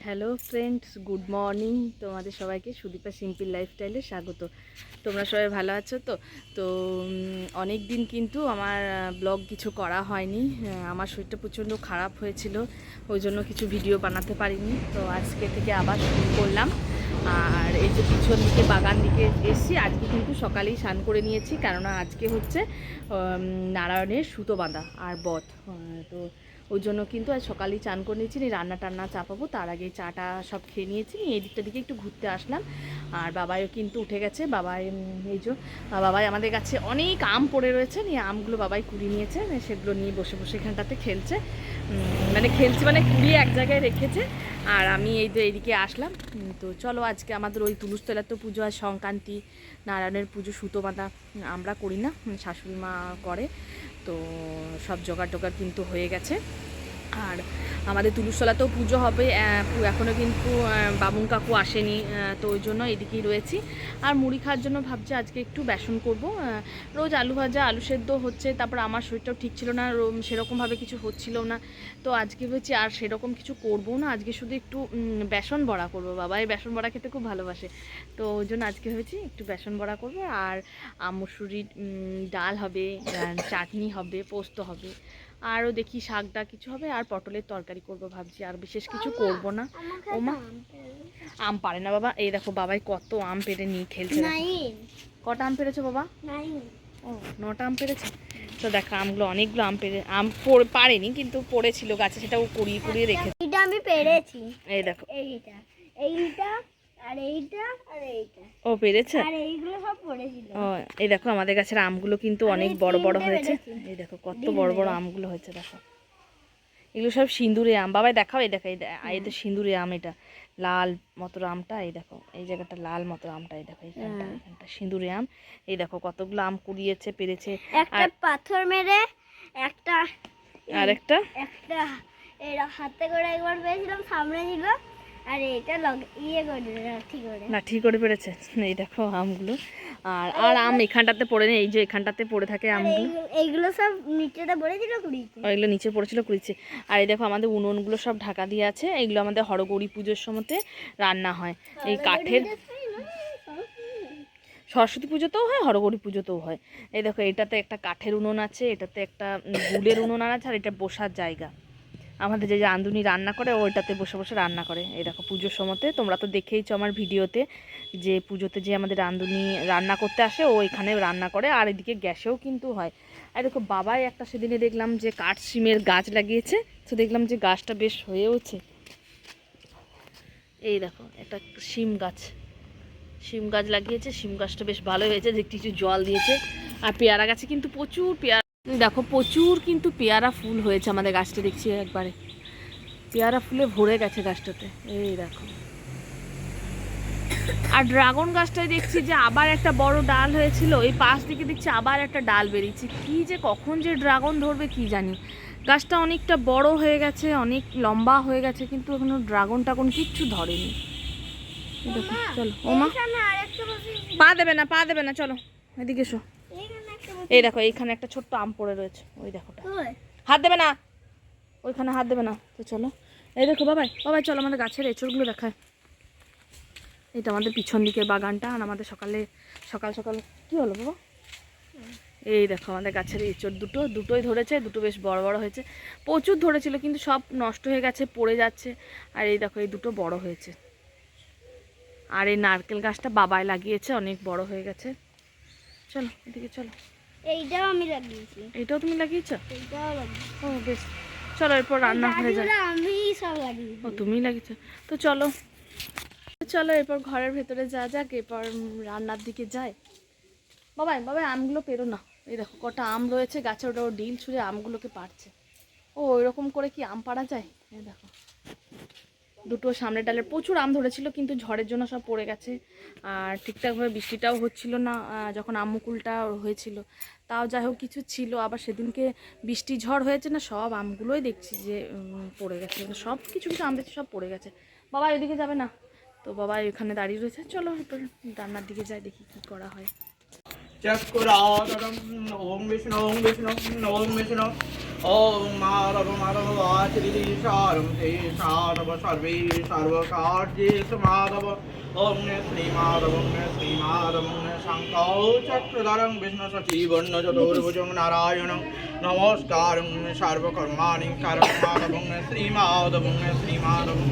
Hello friends, good morning. তোমাদের সবাইকে Sudipa simple লাইফস্টাইলে স্বাগত। তোমরা সবাই ভালো আছো তো? তো অনেক দিন কিন্তু আমার ব্লগ কিছু করা হয়নি। আমার শরীরটা প্রচণ্ড খারাপ হয়েছিল, ওই জন্য কিছু ভিডিও বানাতে পারিনি। তো আজকে থেকে আবার শুরু করলাম। আর এই যে পিছন দিকে বাগান দিকে এসেছি, আজকে কিন্তু সকালেই স্নান করে নিয়েছি, কেননা আজকে হচ্ছে নারায়ণের সুতো বাঁধা আর বধ। তো ওই জন্য কিন্তু আজ সকালেই চান করে নিয়েছি, রান্না টান্না চাপাবো, তার আগে চাটা সব খেয়ে নিয়েছি। এই দিকটা দিকে একটু ঘুরতে আসলাম। আর বাবাইও কিন্তু উঠে গেছে। বাবাই এই যে বাবাই আমাদের কাছে অনেক আম পড়ে রয়েছে, নিয়ে আমগুলো বাবাই কুড়িয়ে নিয়েছে, সেগুলো নিয়ে বসে বসে এখানটাতে খেলছে। মানে কুড়িয়ে এক জায়গায় রেখেছে। আর আমি এই যে এইদিকে আসলাম। তো চলো, আজকে আমাদের ওই তুলসতলার তো পুজো আর সংক্রান্তি, নারায়ণের পুজো, সুতো বাঁধা আমরা করি না, শাশুড়ি মা করে। তো সব জোগাড় টোগাড় কিন্তু হয়ে গেছে। আর আমাদের তুলসতলাতেও পুজো হবে, এখনও কিন্তু বামুন কাকু আসেনি। তো ওই জন্য এদিকেই রয়েছি। আর মুড়ি খাওয়ার জন্য ভাবছি আজকে একটু বেসন করব। রোজ আলু ভাজা, আলু সেদ্ধ হচ্ছে, তারপর আমার শরীরটাও ঠিক ছিল না, সেরকমভাবে কিছু হচ্ছিল না। তো আজকে ভেবেছি আর সেরকম কিছু করবো না, আজকে শুধু একটু বেসন বড়া করবো। বাবা এই বেসন বড়া খেতে খুব ভালোবাসে, তো ওই জন্য আজকে ভেবেছি একটু বেসন বড়া করবো। আর মুসুরির ডাল হবে, চাটনি হবে, পোস্ত হবে, আরও দেখি শাকটা কিছু হবে, আর পটলের তরকারি করব ভাবছি। আর বিশেষ কিছু করব না। ওমা আম পারে না বাবা। এই দেখো বাবাই কত আম পেড়ে নিয়ে খেলছে। কটা আম পেড়েছো বাবা? ও 9টা আম পেড়েছে। তো দেখো আমগুলো, অনেকগুলো পারেনি, কিন্তু পড়েছিল গাছে, সেটাও কুড়িয়ে কুড়িয়ে রেখেছে। এটা আমি পেরেছি। এই দেখো এইটা এইটা আর এইটা আর এইটা। ও পেরেছে। আর এইগুলো সব পড়েছিল। ও এই দেখো আমাদের গাছের আমগুলো কিন্তু অনেক বড় বড় হয়েছে। এই দেখো কত বড় বড় আমগুলো হয়েছে, দেখো এগুলো সব সিঁদুরে আম। বাবাই দেখাও, এই দেখো এই তো সিঁদুরে আম, এটা লাল মতো আমটা, এই দেখো এই জায়গাটা লাল মতো আমটা, এই দেখো এখানটা সিঁদুরে আম। এই দেখো কতগুলো আম কুড়িয়েছে, পেরেছে। একটা পাথর মেরে একটা আর একটা এরা হাতে করে একবার পেয়েছিলাম, সামনে ছিল। আর এটা ইয়ে করে লাঠি করে পেরেছে। এই দেখো আমগুলো। আর আর আম এখানটাতে পড়ে নেই, এই যে এখানটাতে পড়ে থাকে আমগুলো। এইগুলো সব নিচেতে পড়েছিল, কুড়িয়েছে। এগুলো নিচে পড়েছিল, কুড়িয়েছে। আর এই দেখো আমাদের উনুনগুলো সব ঢাকা দিয়ে আছে। এগুলো আমাদের হরগৌরী পুজোর সময়তে রান্না হয়। এই কাঠের সরস্বতী পুজোতেও হয়, হরগৌরী পুজোতেও হয়। এই দেখো এটাতে একটা কাঠের উনুন আছে, এটাতে একটা গুলের উনুন আছে, আর এটা বসার জায়গা। আমাদের যে রাঁধুনি রান্না করে, ওইটাতে বসে বসে রান্না করে। এই দেখো পুজোর সময়তে তোমরা তো দেখেইছো আমার ভিডিওতে, যে পুজোতে যে আমাদের রাঁধুনি রান্না করতে আসে, ও এখানে রান্না করে। আর এদিকে গ্যাসেও কিন্তু হয়। আর দেখো বাবাই একটা সেদিনে দেখলাম যে কাঠসিমের গাছ লাগিয়েছে, তো দেখলাম যে গাছটা বেশ হয়েওছে। এই দেখো একটা শিম গাছ লাগিয়েছে, শিম গাছটা বেশ ভালো হয়েছে, দেখতে কিছু জল দিয়েছে। আর পেয়ারা গাছে কিন্তু প্রচুর পেয়ারা, দেখো প্রচুর কিন্তু পেয়ারা ফুল হয়েছে আমাদের গাছটা, দেখছি একবারে পেয়ারা ফুলে ভরে গেছে গাছটাতে। এই দেখো, আর ড্রাগন গাছটায় দেখছি যে আবার একটা বড় ডাল হয়েছিল, এই পাশ দিকে দেখছি আবার একটা ডাল বেরিয়েছে। কি যে কখন যে ড্রাগন ধরবে কি জানি। গাছটা অনেকটা বড় হয়ে গেছে, অনেক লম্বা হয়ে গেছে, কিন্তু এখনো ড্রাগন টাগন কিচ্ছু ধরেনি। দেখো চলো ওমা, পা দেবে না, চলো এদিকে এসো। এই দেখো এইখানে একটা ছোট্ট আম পড়ে রয়েছে, ওই দেখোটা, হাত দেবে না, ওইখানে হাত দেবে না। তো চলো, এই দেখো বাবাই চলো আমাদের গাছের এঁচড়গুলো দেখায়। এটা আমাদের পিছন দিকের বাগানটা। আর আমাদের সকাল সকাল কি হলো বাবা? এই দেখো আমাদের গাছের এঁচড় দুটোই ধরেছে, দুটো বেশ বড় বড় হয়েছে। প্রচুর ধরেছিল, কিন্তু সব নষ্ট হয়ে গেছে, পড়ে যাচ্ছে। আর এই দেখো এই দুটো বড় হয়েছে। আর এই নারকেল গাছটা বাবাই লাগিয়েছে, অনেক বড় হয়ে গেছে। চলো এদিকে চলো। এইটাও আমি লাগিয়েছি। এইটাও তুমি লাগিয়েছো? এইটাও লাগিয়েছি। ও বেশ, চলো এরপর রান্না হয়ে যায়। আমি সব লাগিয়েছি। ও তুমিই লাগিয়েছো? তো চলো এরপর ঘরের ভেতরে যাক, এরপর রান্নার দিকে যাই। বাবাই আমগুলো পেরো না। এই দেখো কটা আম রয়েছে গাছে, ওটা ও ডিল ছুঁড়ে আমগুলোকে পারছে। ও ওইরকম করে কি আম পাড়া যায়? এই দেখো দুটো সামনের ডালে প্রচুর আম ধরেছিল, কিন্তু ঝড়ের জন্য সব পড়ে গেছে। আর ঠিকঠাকভাবে বৃষ্টিটাও হচ্ছিল না যখন আম মুকুলটা হয়েছিল। তাও যাই হোক কিছু ছিল, আবার সেদিনকে বৃষ্টি ঝড় হয়েছে না, সব আমগুলোই দেখছি যে পড়ে গেছে, সব কিছু আম দেখছি সব পড়ে গেছে। বাবা ওইদিকে যাবে না, তো বাবা এখানে দাঁড়িয়ে রয়েছে। চলো এরপর রান্নার দিকে যাই, দেখি কি করা হয়। চক্রাদরম ওম বিষ্ণু ওম বিষ্ণু ওম বিষ্ণু ॐ माधव माधव वाचरी सारं ते साधव सर्वे सर्वकार्येषु माधव ॐ श्रीमाधव श्रीमाधव शङ्कौ चक्रधरं विष्णुसचिवं चतुर्भुजं नारायणं नमस्कारं सर्वकर्माणि कारं माधवं श्रीमाधवं श्रीमाधवं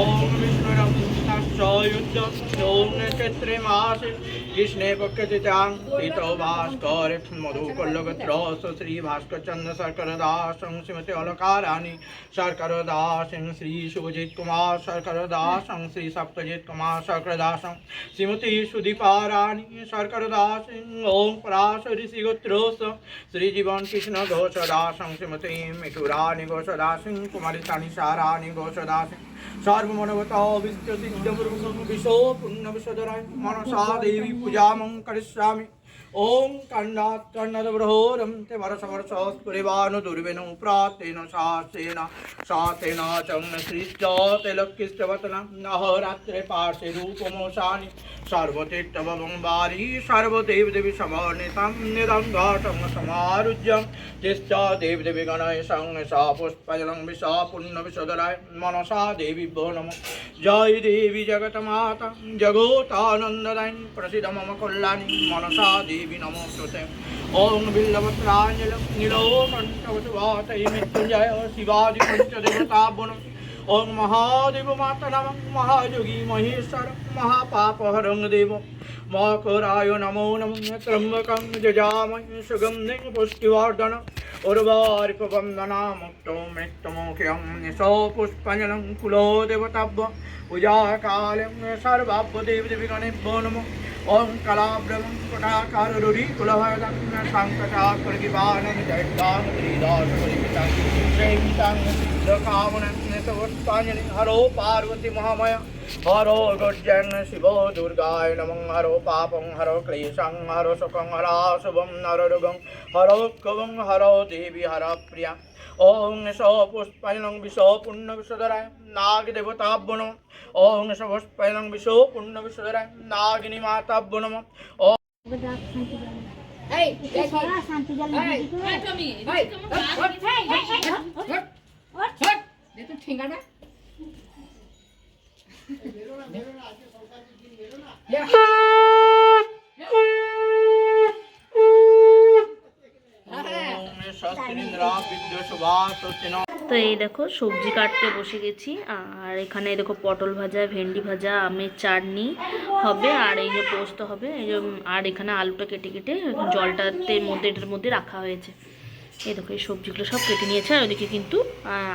ॐ विष्णुरं युद्ध ॐ चैत्रे मासे कृष्णे पक्षतितां ऋतौ भास्कर मधुकल्लगत्रौ श्री भास्करचन्द्र शर्करदासं श्रीमती अलकारानी शर्करदासं श्री शुभजित कुमार शर्करदासं श्री सप्तजित कुमार शर्करदासं श्रीमती सुदीपारानी शर्करदासं ओम पराशरी श्रीगोत्रोस श्री जीवन कृष्ण घोषदासं श्रीमती मिठुरानी घोषदासं कुमारी तानिशारानी घोषदासं सर्वमनवता विश्वसिद्धं विशो पुण्यविशोधराय मनसा देवी पूजामं करिष्यामि ओम कन्नात् कन्नदब्रहोरं ते वरसवर्षस्पुरिवानु दुर्वेणु प्रातेन सातेन चं श्रीश्च ते लक्ष्यवतनं अहोरात्रे पार्श्वे रूपमोषानि सर्वतीर्थवं वारी सर्वदेवदेवी समर्नितं निरङ्गाटं समारुज्यं तिश्च देवदेवी गणेशं सा पुष्पजलं विशा पुण्यविशोधराय मनसा देवी भो नमो जय देवी जगतमाता जगोतानन्ददायिनी प्रसीद मम कल्याणी मनसा देवी नमोस्तुते ओम बिल्लवत्राञ्जलं नीलोकण्ठवसुवातये मृत्युञ्जय शिवादि पंचदेवताभुनं ओम महादेव माता नमः महायोगी महेश्वर महापापहरं देव मकराय नमो नमः त्र्यम्बकं यजामहे सुगन्धिं पुष्टिवर्धनम् उर्वारिपवन्दनामुक्तो मृत्युमुख्यं निशो पुष्पञ्जनं कुलो देवताभ्यः पूजाकालं सर्वाभ्यदेवदेविगणेभ्यो नमः ओम कलाब्रह्म कटाकारुरी कुलभयदं शङ्खचाक्रगिवानं जयदां श्रीदासपरिमितं श्रीमितं सिद्धकामनं नितवस्ताञ्जलि हरो पार्वती महामय हरो गुर्जन शिवो दुर्गाय नमः हरो पापं हरो क्लेशं हरो सुखं हरो शुभं हरो रोगं हरो कवं हरो देवी हरो प्रिया ओम सो पुष्पैनं विशो पुण्यविशोधराय नागदेवताभ्यो नमः ओम सो पुष्पैनं विशो पुण्यविशोधराय नागिनी माताभ्यो नमः ओम তো এই দেখো সবজি কাটতে বসে গেছি আর এখানে দেখো পটল ভাজা ভেন্ডি ভাজা আমের চাটনি হবে আর এই যে পোস্ত হবে এই যে আর এখানে আলুটা কেটে কেটে জলটাতে এটার মধ্যে রাখা হয়েছে। এই দেখো এই সবজিগুলো সব কেটে নিয়েছে আর ওদিকে কিন্তু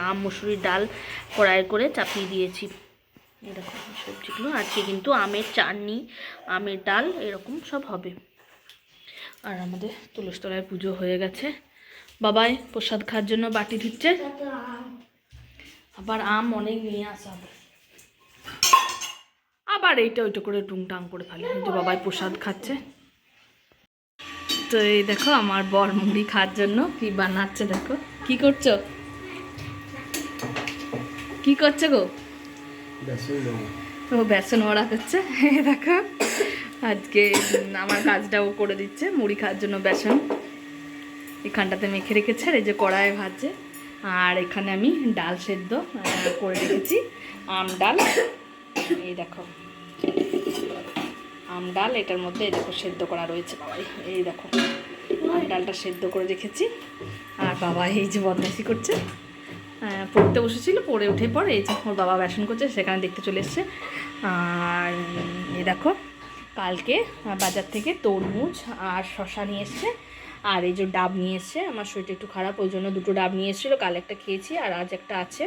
আম মুসুরির ডাল কড়াই করে চাপিয়ে দিয়েছি। এই দেখো সবজিগুলো আজকে কিন্তু আমের চাটনি আমের ডাল এরকম সব হবে। আর আমাদের তুলসী তলায় পুজো হয়ে গেছে, বাবাই প্রসাদ খাওয়ার জন্য বাটি ধুচ্ছে, আবার আম অনেক নিয়ে আসা হবে, আবার এইটা ওইটা করে টুংটাং করে ফেলে। যে বাবাই প্রসাদ খাচ্ছে। তো এই দেখো আমার বর মুড়ি খাওয়ার জন্য কি বানাচ্ছে, দেখো কি করছো, কি করছে গো? ও বেসন ওরা করছে। দেখো আজকে আমার কাজটাও করে দিচ্ছে, মুড়ি খাওয়ার জন্য বেসন এখানটাতে মেখে রেখেছে আর এই যে কড়াইয়ে ভাজছে। আর এখানে আমি ডাল সেদ্ধ করে রেখেছি, আম ডাল। এই দেখো আম ডাল, এটার মধ্যে এই দেখো সেদ্ধ করা রয়েছে বাবাই। এই দেখো আম ডালটা সেদ্ধ করে রেখেছি। আর বাবা এই যে বদমাইশি করছে, পড়তে বসেছিল, পড়ে উঠে পর এই যে ওর বাবা বেসন করছে সেখানে দেখতে চলে এসছে। আর এই দেখো কালকে বাজার থেকে তরমুজ আর শশা নিয়ে এসছে আর এই যে ডাব নিয়ে এসছে। আমার শরীরটা একটু খারাপ, ওই জন্য দুটো ডাব নিয়ে এসেছিলো, কাল একটা খেয়েছি আর আজ একটা আছে।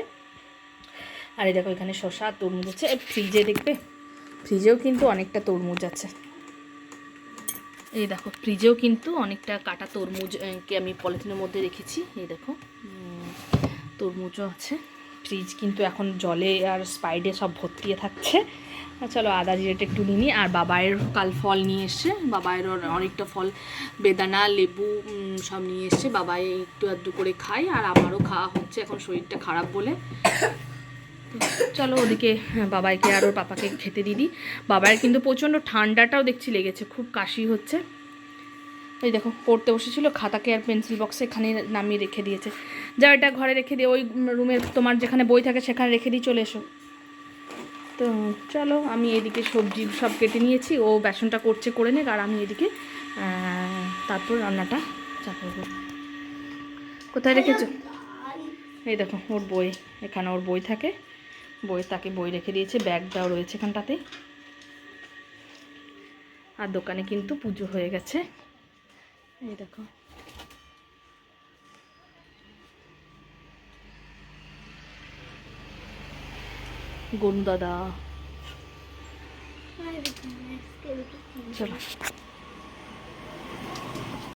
আর এই দেখো এখানে শশা আর তরমুজ আছে। ফ্রিজে দেখবে, ফ্রিজেও কিন্তু অনেকটা তরমুজ আছে। এই দেখো ফ্রিজেও কিন্তু অনেকটা কাটা তরমুজকে আমি পলিথিনের মধ্যে রেখেছি। এই দেখো তরমুজও আছে। ফ্রিজ কিন্তু এখন জলে আর স্পাইডে সব ভর্তিয়ে থাকছে। চলো আদা জিরেটা একটু নিই। আর বাবায়ের কাল ফল নিয়ে এসছে, বাবায়ের অনেকটা ফল বেদানা লেবু সব নিয়ে এসছে। বাবাই একটু আধটু করে খাই আর আমারও খাওয়া হচ্ছে এখন শরীরটা খারাপ বলে। চলো ওদিকে বাবাইকে আর ওর পাপাকে খেতে দিই। বাবাইয়ের কিন্তু প্রচণ্ড ঠান্ডাটাও দেখছি লেগেছে, খুব কাশি হচ্ছে। এই দেখো পড়তে বসেছিল, খাতাকে আর পেন্সিল বক্সে এখানে নামিয়ে রেখে দিয়েছে। যাও এটা ঘরে রেখে দিয়ে ওই রুমের তোমার যেখানে বই থাকে সেখানে রেখে দিয়ে চলে এসো। তো চলো, আমি এদিকে সবজি সব কেটে নিয়েছি, ও বেসনটা করছে করে নিক, আর আমি এদিকে তারপর রান্নাটা চাপাবো। কোথায় রেখেছো? এই দেখো ওর বই, এখানে ওর বই থাকে, বই তাকে বই রেখে দিয়েছে, ব্যাগটাও রয়েছে এখানটাতেই। আর দোকানে কিন্তু পুজো হয়ে গেছে, এই দেখো। গনু দাদা, চলো।